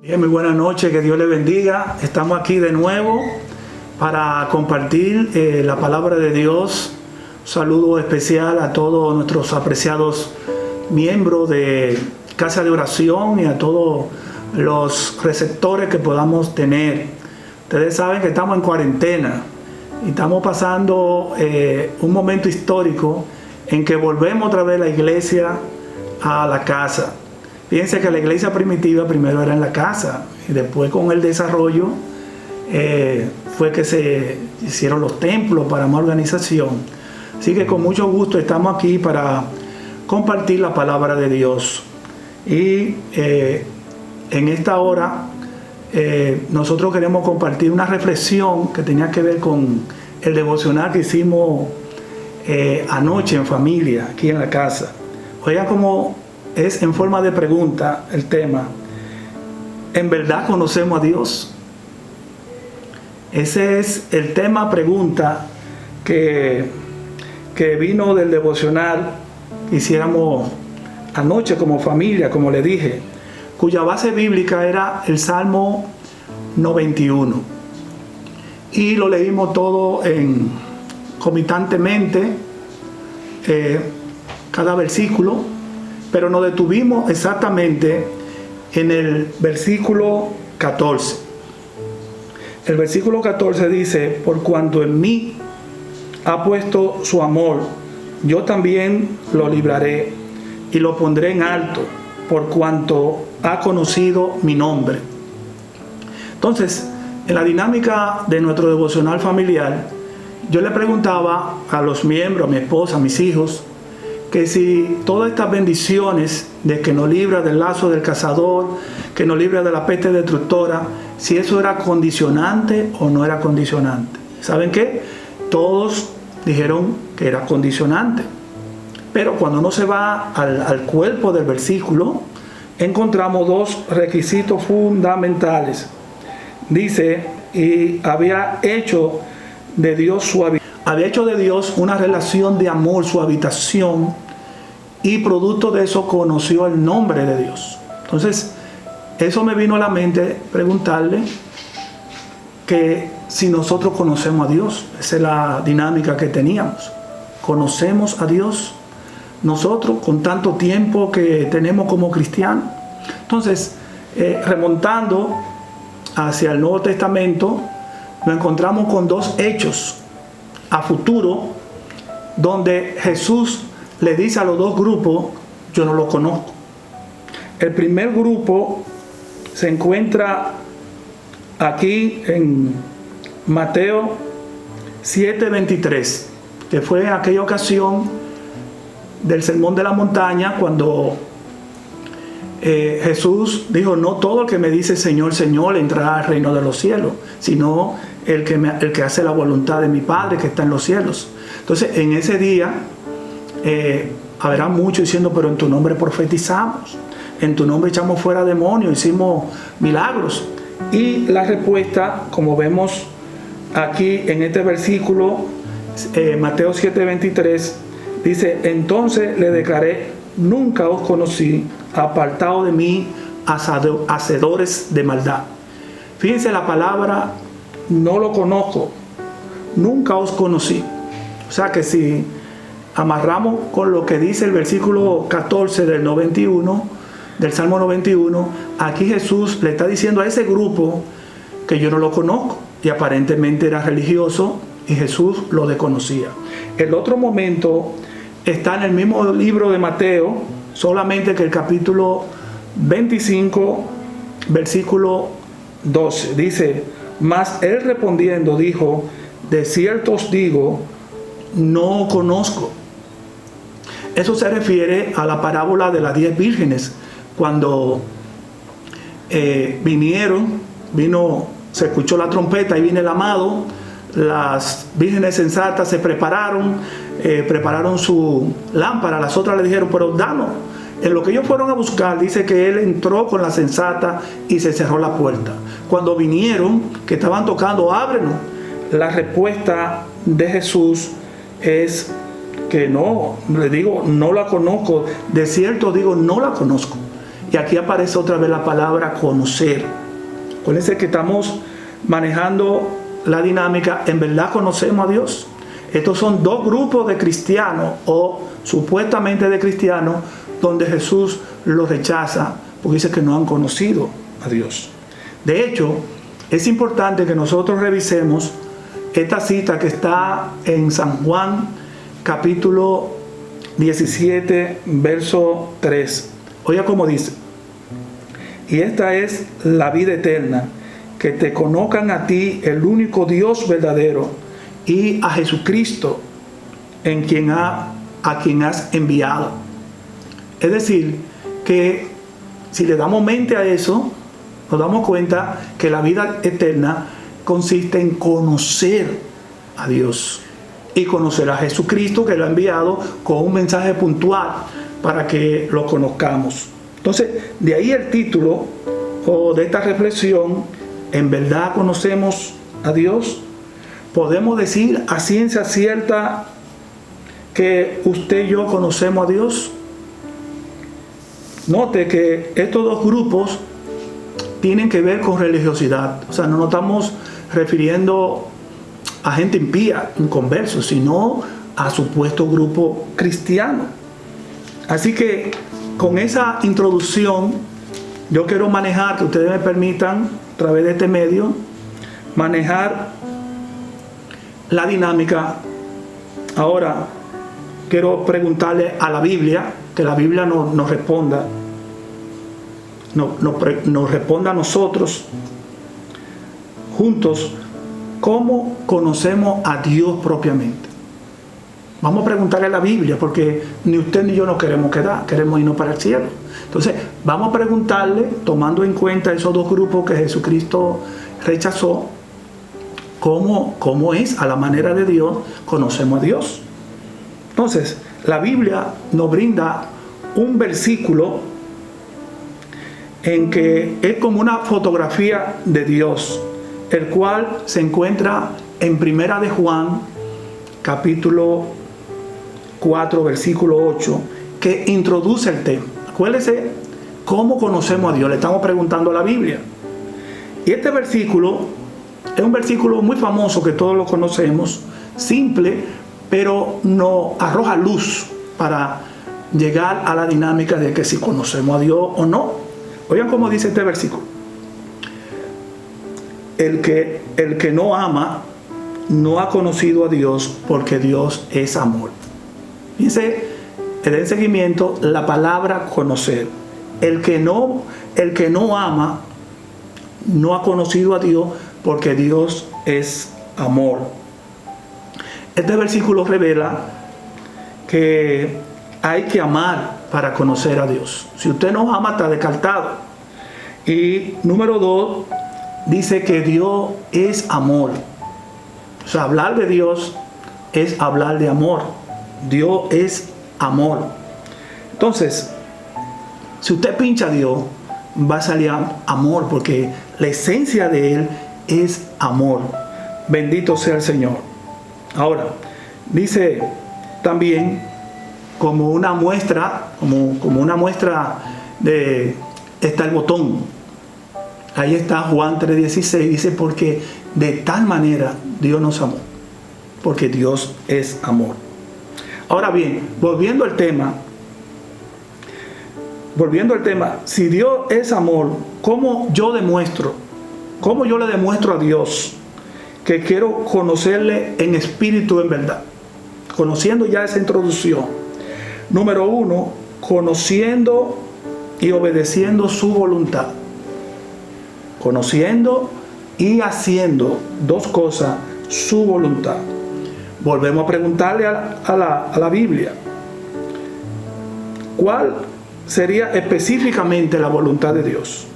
Bien, muy buenas noches, que Dios le bendiga. Estamos aquí de nuevo para compartir la palabra de Dios. Un saludo especial a todos nuestros apreciados miembros de Casa de Oración y a todos los receptores que podamos tener. Ustedes saben que estamos en cuarentena y estamos pasando un momento histórico en que volvemos otra vez la iglesia a la casa. Fíjense que la iglesia primitiva primero era en la casa y después con el desarrollo fue que se hicieron los templos para más organización. Así que con mucho gusto estamos aquí para compartir la palabra de Dios. Y en esta hora nosotros queremos compartir una reflexión que tenía que ver con el devocional que hicimos anoche en familia, aquí en la casa. Oigan cómo es en forma de pregunta el tema. ¿En verdad conocemos a Dios? Ese es el tema pregunta que vino del devocional que hiciéramos anoche como familia, como le dije, cuya base bíblica era el Salmo 91. Y lo leímos todo concomitantemente, cada versículo. Pero nos detuvimos exactamente en el versículo 14. El versículo 14 dice: por cuanto en mí ha puesto su amor, yo también lo libraré y lo pondré en alto, por cuanto ha conocido mi nombre. Entonces, en la dinámica de nuestro devocional familiar, yo le preguntaba a los miembros, a mi esposa, a mis hijos, que si todas estas bendiciones de que nos libra del lazo del cazador, que nos libra de la peste destructora, si eso era condicionante o no era condicionante. ¿Saben qué? Todos dijeron que era condicionante. Pero cuando uno se va al cuerpo del versículo, encontramos dos requisitos fundamentales. Dice: y había hecho de Dios su habitación. Había hecho de Dios una relación de amor, su habitación, y producto de eso conoció el nombre de Dios. Entonces, eso me vino a la mente preguntarle que si nosotros conocemos a Dios. Esa es la dinámica que teníamos. ¿Conocemos a Dios nosotros con tanto tiempo que tenemos como cristianos? Entonces, remontando hacia el Nuevo Testamento, nos encontramos con dos hechos a futuro, donde Jesús le dice a los dos grupos: yo no los conozco. El primer grupo se encuentra aquí en Mateo 7:23, que fue en aquella ocasión del Sermón de la Montaña, cuando Jesús dijo: no todo el que me dice Señor, Señor entrará al reino de los cielos, sino el que hace la voluntad de mi Padre que está en los cielos. Entonces, en ese día habrá muchos diciendo: pero en tu nombre profetizamos, en tu nombre echamos fuera demonios, hicimos milagros. Y la respuesta, como vemos aquí en este versículo, Mateo 7:23, dice: entonces le declaré: nunca os conocí, apartado de mí, hacedores de maldad. Fíjense la palabra: no lo conozco, nunca os conocí. O sea que si amarramos con lo que dice el versículo 14 del 91, del Salmo 91, aquí Jesús le está diciendo a ese grupo que yo no lo conozco, y aparentemente era religioso y Jesús lo desconocía. El otro momento está en el mismo libro de Mateo, solamente que el capítulo 25, versículo 12, dice: mas él respondiendo dijo: de cierto os digo, no conozco. Eso se refiere a la parábola de las 10 vírgenes, cuando se escuchó la trompeta y vino el amado. Las vírgenes sensatas se prepararon su lámpara. Las otras le dijeron: pero danos. En lo que ellos fueron a buscar, dice que él entró con la sensata y se cerró la puerta. Cuando vinieron, que estaban tocando: ábrenos. La respuesta de Jesús es que no, le digo: no la conozco. De cierto digo, no la conozco. Y aquí aparece otra vez la palabra conocer. Acuérdense que estamos manejando la dinámica, ¿en verdad conocemos a Dios? Estos son dos grupos de cristianos o supuestamente de cristianos donde Jesús los rechaza porque dice que no han conocido a Dios. De hecho, es importante que nosotros revisemos esta cita que está en San Juan capítulo 17 verso 3. Oiga cómo dice: y esta es la vida eterna, que te conozcan a ti, el único Dios verdadero, y a Jesucristo, a quien has enviado. Es decir, que si le damos mente a eso, nos damos cuenta que la vida eterna consiste en conocer a Dios y conocer a Jesucristo, que lo ha enviado con un mensaje puntual para que lo conozcamos. Entonces, de ahí el título o de esta reflexión: ¿en verdad conocemos a Dios? ¿Podemos decir a ciencia cierta que usted y yo conocemos a Dios? Note que estos dos grupos tienen que ver con religiosidad. O sea, no nos estamos refiriendo a gente impía, inconversos, sino a supuesto grupo cristiano. Así que con esa introducción yo quiero manejar, que ustedes me permitan a través de este medio, manejar la dinámica. Ahora quiero preguntarle a la Biblia, que la Biblia nos responda, nos responda a nosotros juntos cómo conocemos a Dios propiamente. Vamos a preguntarle a la Biblia, porque ni usted ni yo nos queremos quedar, queremos irnos para el cielo. Entonces vamos a preguntarle, tomando en cuenta esos dos grupos que Jesucristo rechazó, cómo es, a la manera de Dios, conocemos a Dios. Entonces la Biblia nos brinda un versículo en que es como una fotografía de Dios, el cual se encuentra en Primera de Juan, capítulo 4, versículo 8, que introduce el tema. Acuérdense cómo conocemos a Dios, le estamos preguntando a la Biblia. Y este versículo es un versículo muy famoso que todos lo conocemos, simple, pero nos arroja luz para llegar a la dinámica de que si conocemos a Dios o no. Oigan cómo dice este versículo: el que no ama no ha conocido a Dios, porque Dios es amor. Fíjense, en seguimiento la palabra conocer. El que no ama no ha conocido a Dios, porque Dios es amor. Este versículo revela que hay que amar para conocer a Dios. Si usted no ama, está descartado. Y número 2, dice que Dios es amor. O sea, hablar de Dios es hablar de amor. Dios es amor. Entonces, si usted pincha a Dios, va a salir amor, porque la esencia de Él es amor. Bendito sea el Señor. Ahora, dice también, como una muestra, está el botón. Ahí está Juan 3:16, dice: porque de tal manera Dios nos amó, porque Dios es amor. Ahora bien, volviendo al tema, si Dios es amor, ¿cómo yo le demuestro a Dios que quiero conocerle en espíritu, en verdad? Conociendo ya esa introducción. Número 1, conociendo y obedeciendo su voluntad. Conociendo y haciendo, dos cosas, su voluntad. Volvemos a preguntarle a la Biblia: ¿cuál sería específicamente la voluntad de Dios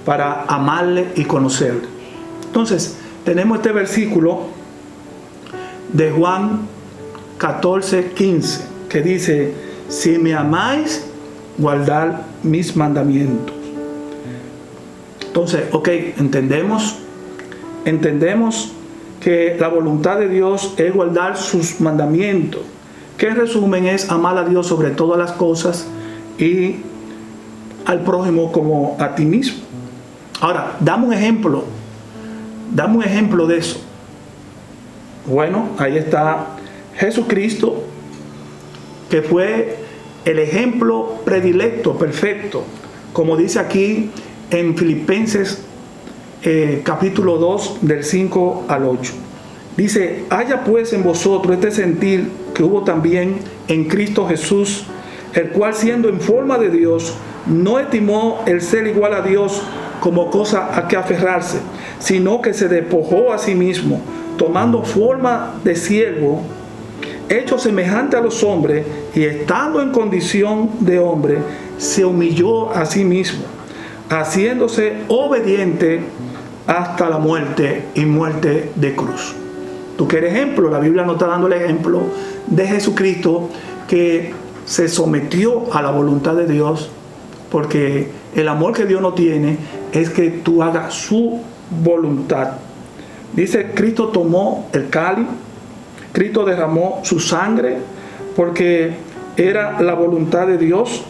para amarle y conocerle? Entonces, tenemos este versículo de Juan 14:15, que dice: si me amáis, guardad mis mandamientos. Entonces, entendemos que la voluntad de Dios es guardar sus mandamientos, que en resumen es amar a Dios sobre todas las cosas y al prójimo como a ti mismo. Ahora, dame un ejemplo de eso. Bueno, ahí está Jesucristo, que fue el ejemplo predilecto, perfecto, como dice aquí en Filipenses capítulo 2 del 5 al 8. Dice: haya pues en vosotros este sentir que hubo también en Cristo Jesús, el cual, siendo en forma de Dios, no estimó el ser igual a Dios como cosa a que aferrarse, sino que se despojó a sí mismo, tomando forma de siervo, hecho semejante a los hombres, y estando en condición de hombre, se humilló a sí mismo, haciéndose obediente hasta la muerte, y muerte de cruz. ¿Tú qué ejemplo? La Biblia nos está dando el ejemplo de Jesucristo, que se sometió a la voluntad de Dios, porque el amor que Dios no tiene es que tú hagas su voluntad. Dice: Cristo tomó el cáliz, Cristo derramó su sangre, porque era la voluntad de Dios.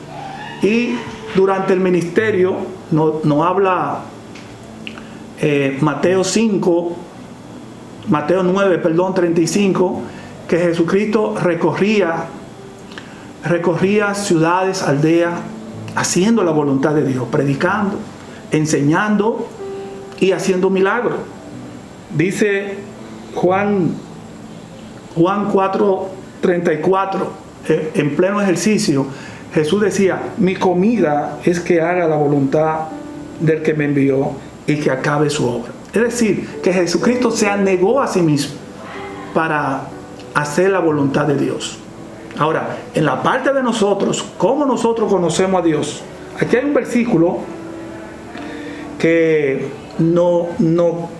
Y durante el ministerio nos habla Mateo 9, 35, que Jesucristo recorría ciudades, aldeas, haciendo la voluntad de Dios, predicando, enseñando y haciendo milagros. Dice Juan 4:34, en pleno ejercicio, Jesús decía: mi comida es que haga la voluntad del que me envió y que acabe su obra. Es decir, que Jesucristo se anegó a sí mismo para hacer la voluntad de Dios. Ahora, en la parte de nosotros, ¿cómo nosotros conocemos a Dios? Aquí hay un versículo que no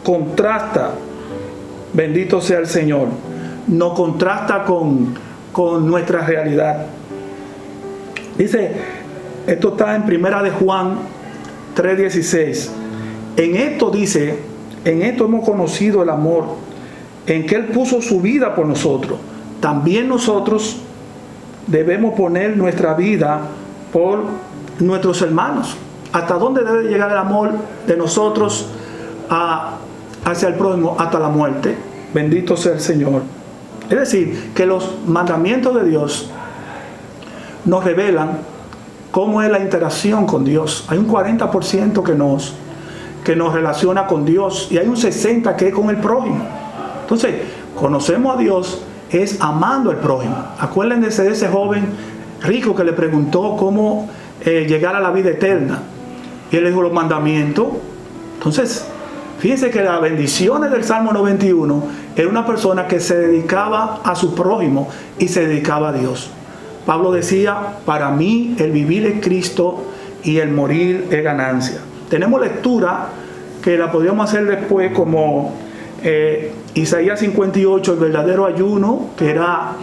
contrasta, bendito sea el Señor, no contrasta con nuestra realidad. Dice, esto está en Primera de Juan 3:16. En esto dice: en esto hemos conocido el amor, en que Él puso su vida por nosotros. También nosotros debemos poner nuestra vida por nuestros hermanos. ¿Hasta dónde debe llegar el amor de nosotros hacia el prójimo? Hasta la muerte. Bendito sea el Señor. Es decir, que los mandamientos de Dios nos revelan cómo es la interacción con Dios. Hay un 40% que nos relaciona con Dios, y hay un 60% que es con el prójimo. Entonces, conocemos a Dios es amando al prójimo. Acuérdense de ese joven rico que le preguntó cómo llegar a la vida eterna, y él le dijo: los mandamientos. Entonces, fíjense que las bendiciones del Salmo 91 era una persona que se dedicaba a su prójimo y se dedicaba a Dios. Pablo decía: para mí el vivir es Cristo y el morir es ganancia. Tenemos lectura que la podríamos hacer después, como Isaías 58, el verdadero ayuno, que era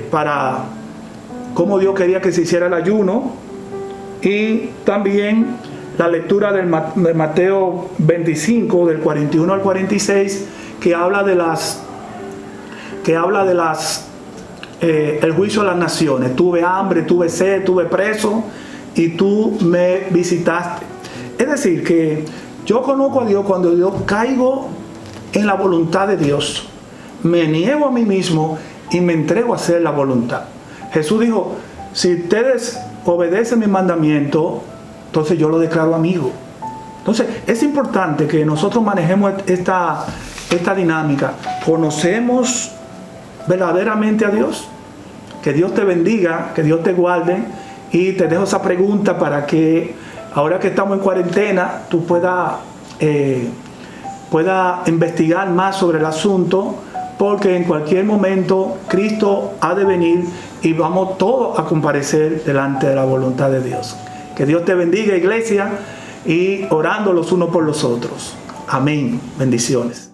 para cómo Dios quería que se hiciera el ayuno, y también la lectura de Mateo 25, del 41 al 46, que habla de el juicio de las naciones. Tuve hambre, tuve sed, tuve preso, y tú me visitaste. Es decir, que yo conozco a Dios cuando yo caigo en la voluntad de Dios, me niego a mí mismo y me entrego a hacer la voluntad. Jesús dijo: si ustedes obedecen mis mandamientos, entonces yo lo declaro amigo. Entonces es importante que nosotros manejemos esta dinámica. ¿Conocemos verdaderamente a Dios? Que Dios te bendiga, que Dios te guarde, y te dejo esa pregunta para que ahora que estamos en cuarentena tú puedas investigar más sobre el asunto, porque en cualquier momento Cristo ha de venir y vamos todos a comparecer delante de la voluntad de Dios. Que Dios te bendiga, iglesia, y orando los unos por los otros. Amén. Bendiciones.